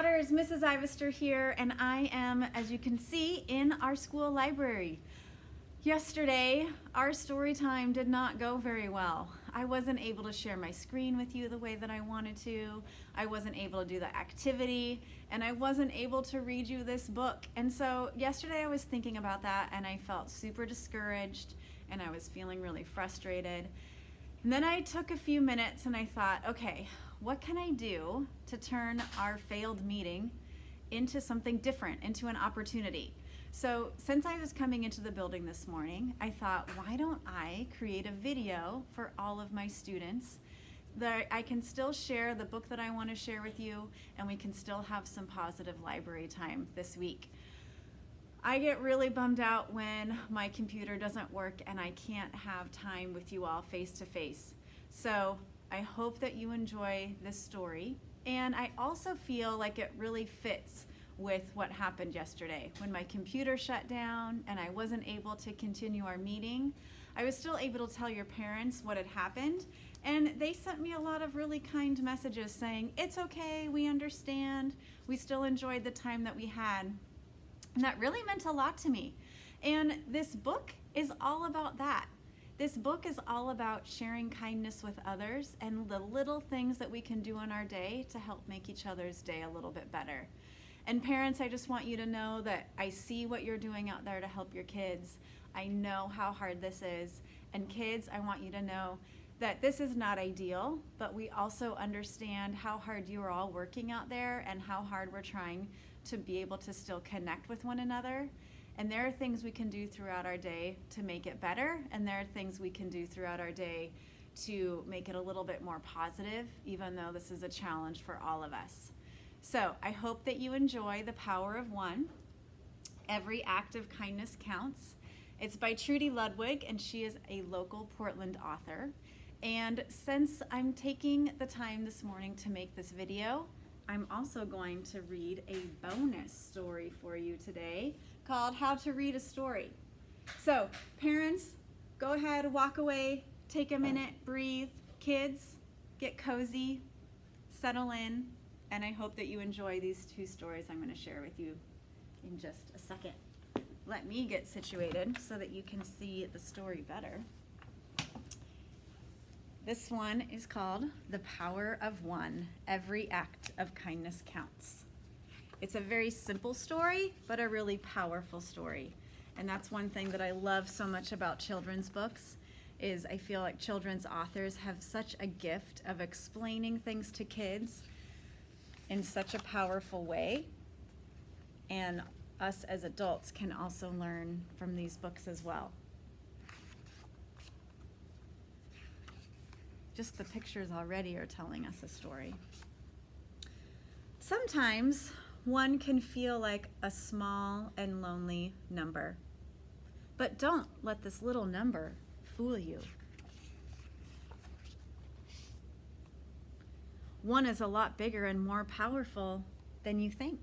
daughters, Mrs. Ivester here, and I am, as you can see, in our school library. Yesterday, our story time did not go very well. I wasn't able to share my screen with you the way that I wanted to. I wasn't able to do the activity, and I wasn't able to read you this book. And so yesterday I was thinking about that, and I felt super discouraged, and I was feeling really frustrated. And then I took a few minutes and I thought, okay, what can I do to turn our failed meeting into something different, into an opportunity? So since I was coming into the building this morning, I thought, why don't I create a video for all of my students that I can still share the book that I want to share with you, and we can still have some positive library time this week. I get really bummed out when my computer doesn't work and I can't have time with you all face to face. So I hope that you enjoy this story, and I also feel like it really fits with what happened yesterday. When my computer shut down and I wasn't able to continue our meeting, I was still able to tell your parents what had happened, and they sent me a lot of really kind messages saying, it's okay, we understand, we still enjoyed the time that we had. And that really meant a lot to me. And this book is all about that. This book is all about sharing kindness with others and the little things that we can do in our day to help make each other's day a little bit better. And parents, I just want you to know that I see what you're doing out there to help your kids. I know how hard this is. And kids, I want you to know that this is not ideal, but we also understand how hard you are all working out there and how hard we're trying to be able to still connect with one another. And there are things we can do throughout our day to make it better, and there are things we can do throughout our day to make it a little bit more positive, even though this is a challenge for all of us. So I hope that you enjoy The Power of One. Every act of kindness counts. It's by Trudy Ludwig, and she is a local Portland author. And since I'm taking the time this morning to make this video, I'm also going to read a bonus story for you today called How to Read a Story. So parents, go ahead, walk away, take a minute, breathe. Kids, get cozy, settle in, and I hope that you enjoy these two stories I'm going to share with you in just a second. Let me get situated so that you can see the story better. This one is called The Power of One. Every act of kindness counts. It's a very simple story, but a really powerful story. And that's one thing that I love so much about children's books, is I feel like children's authors have such a gift of explaining things to kids in such a powerful way. And us as adults can also learn from these books as well. Just the pictures already are telling us a story. Sometimes one can feel like a small and lonely number, but don't let this little number fool you. One is a lot bigger and more powerful than you think.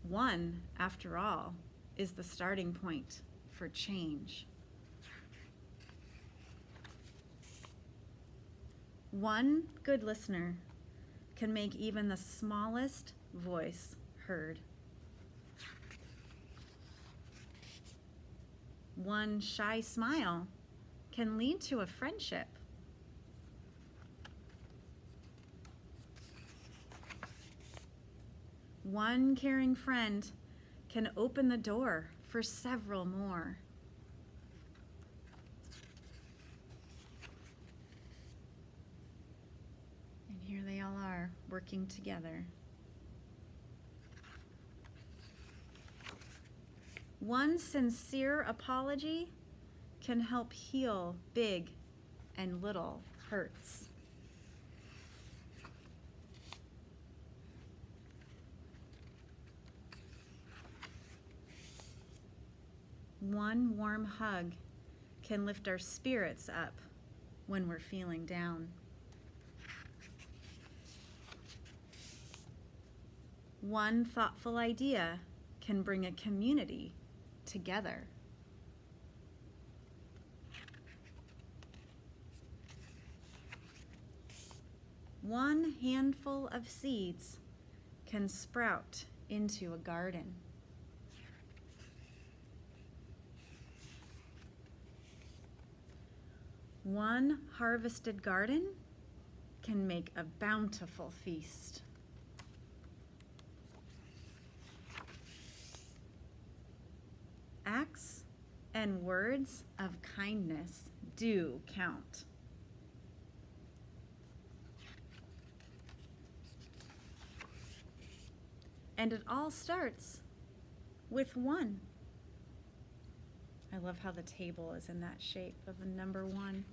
One, after all, is the starting point for change. One good listener can make even the smallest voice heard. One shy smile can lead to a friendship. One caring friend can open the door for several more. And here they all are, working together. One sincere apology can help heal big and little hurts. One warm hug can lift our spirits up when we're feeling down. One thoughtful idea can bring a community together. one handful of seeds can sprout into a garden. One harvested garden can make a bountiful feast. Acts and words of kindness do count. And it all starts with one. I love how the table is in that shape of a number one.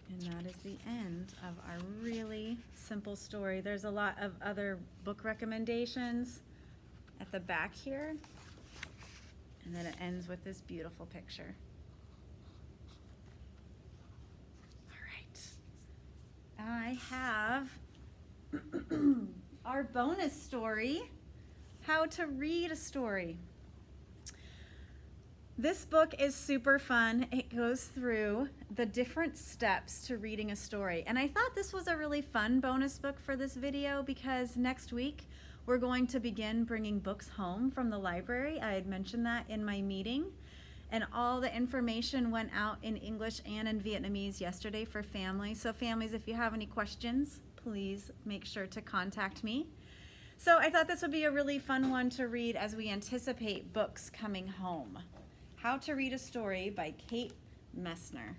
And that is the end of our really simple story. There's a lot of other book recommendations at the back here. And then it ends with this beautiful picture. All right. I have our bonus story, How to Read a Story. This book is super fun. It goes through the different steps to reading a story. And I thought this was a really fun bonus book for this video because next week we're going to begin bringing books home from the library. I had mentioned that in my meeting. And all the information went out in English and in Vietnamese yesterday for families. So families, if you have any questions, please make sure to contact me. So I thought this would be a really fun one to read as we anticipate books coming home. How to Read a Story by Kate Messner.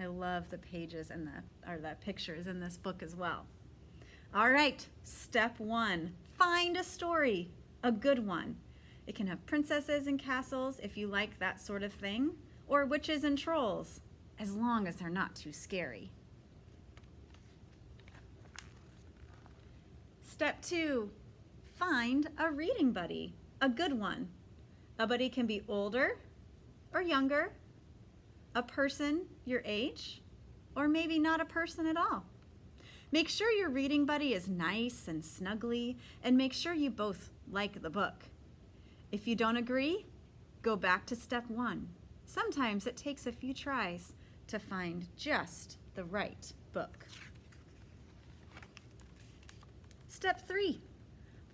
I love the pages and the pictures in this book as well. All right, step one, find a story, a good one. It can have princesses and castles if you like that sort of thing, or witches and trolls, as long as they're not too scary. Step two, find a reading buddy, a good one. A buddy can be older or younger, a person your age, or maybe not a person at all. Make sure your reading buddy is nice and snuggly, and make sure you both like the book. If you don't agree, go back to step one. Sometimes it takes a few tries to find just the right book. Step three,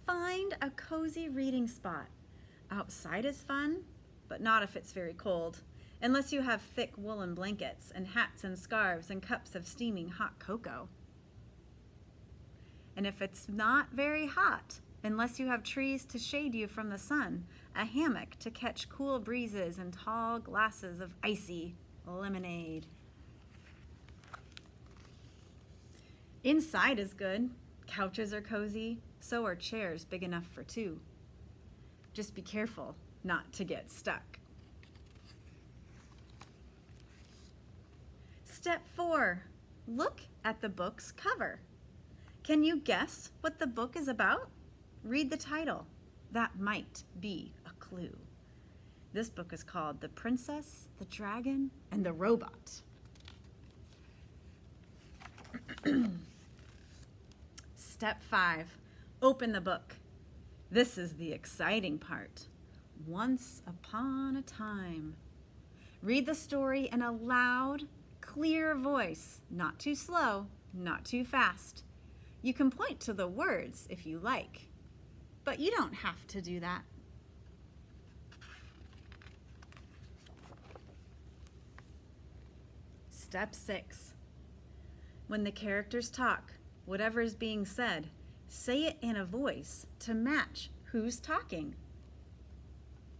find a cozy reading spot. Outside is fun, but not if it's very cold, unless you have thick woolen blankets and hats and scarves and cups of steaming hot cocoa. And if it's not very hot, unless you have trees to shade you from the sun, a hammock to catch cool breezes and tall glasses of icy lemonade. Inside is good. Couches are cozy, so are chairs big enough for two. Just be careful not to get stuck. Step four, look at the book's cover. Can you guess what the book is about? Read the title. That might be a clue. This book is called The Princess, the Dragon, and the Robot. Step five, open the book. This is the exciting part. Once upon a time. Read the story in a loud, clear voice, not too slow, not too fast. You can point to the words if you like, but you don't have to do that. Step six, when the characters talk, whatever is being said, say it in a voice to match who's talking.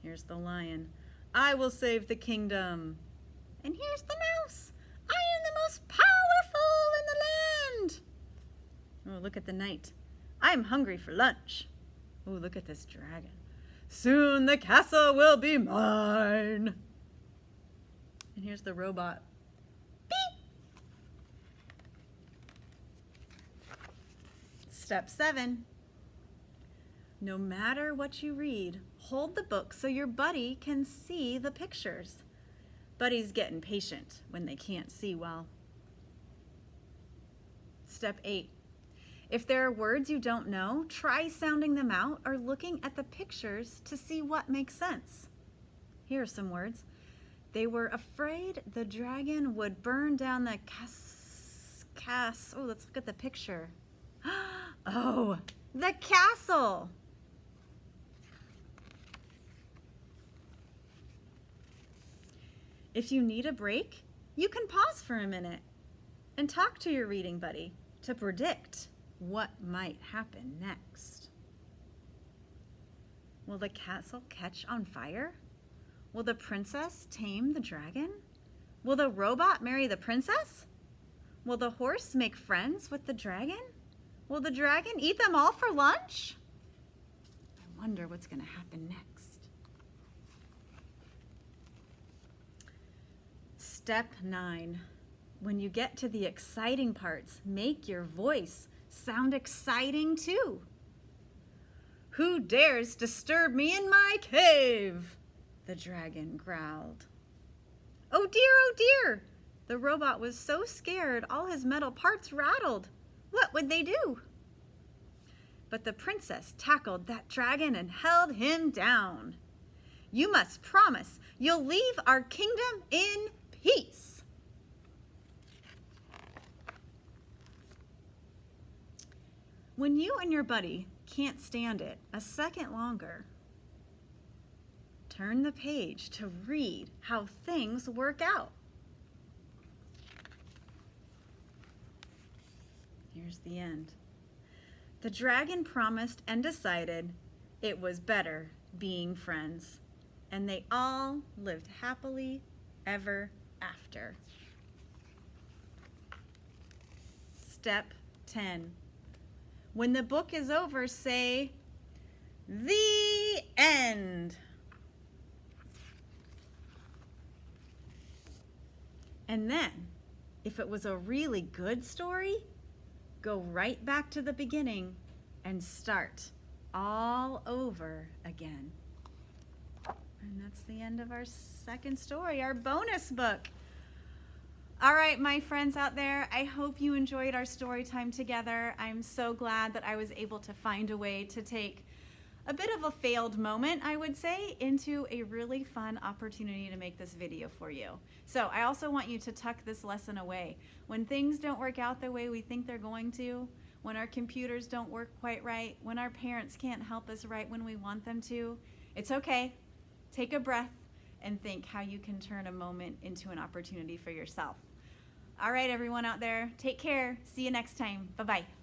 Here's the lion. I will save the kingdom. And here's the mouse. I am the most powerful in the land. Oh, look at the knight. I am hungry for lunch. Oh, look at this dragon. Soon the castle will be mine. And here's the robot. Beep. Step seven. No matter what you read, hold the book so your buddy can see the pictures. Buddies get impatient when they can't see well. Step eight. If there are words you don't know, try sounding them out or looking at the pictures to see what makes sense. Here are some words. They were afraid the dragon would burn down the oh, let's look at the picture. Oh, the castle. If you need a break, you can pause for a minute and talk to your reading buddy to predict what might happen next. Will the castle catch on fire? Will the princess tame the dragon? Will the robot marry the princess? Will the horse make friends with the dragon? Will the dragon eat them all for lunch? I wonder what's going to happen next. Step 9. When you get to the exciting parts, make your voice sound exciting too. Who dares disturb me in my cave? The dragon growled. Oh dear, the robot was so scared all his metal parts rattled. What would they do? But the princess tackled that dragon and held him down. You must promise you'll leave our kingdom in peace. When you and your buddy can't stand it a second longer, turn the page to read how things work out. Here's the end. The dragon promised and decided it was better being friends, and they all lived happily ever after. Step 10. When the book is over, say, "The end." And then, if it was a really good story, go right back to the beginning and start all over again. And that's the end of our second story, our bonus book. All right, my friends out there, I hope you enjoyed our story time together. I'm so glad that I was able to find a way to take a bit of a failed moment, I would say, into a really fun opportunity to make this video for you. So I also want you to tuck this lesson away. When things don't work out the way we think they're going to, when our computers don't work quite right, when our parents can't help us right when we want them to, it's okay. Take a breath and think how you can turn a moment into an opportunity for yourself. All right, everyone out there, take care. See you next time. Bye-bye.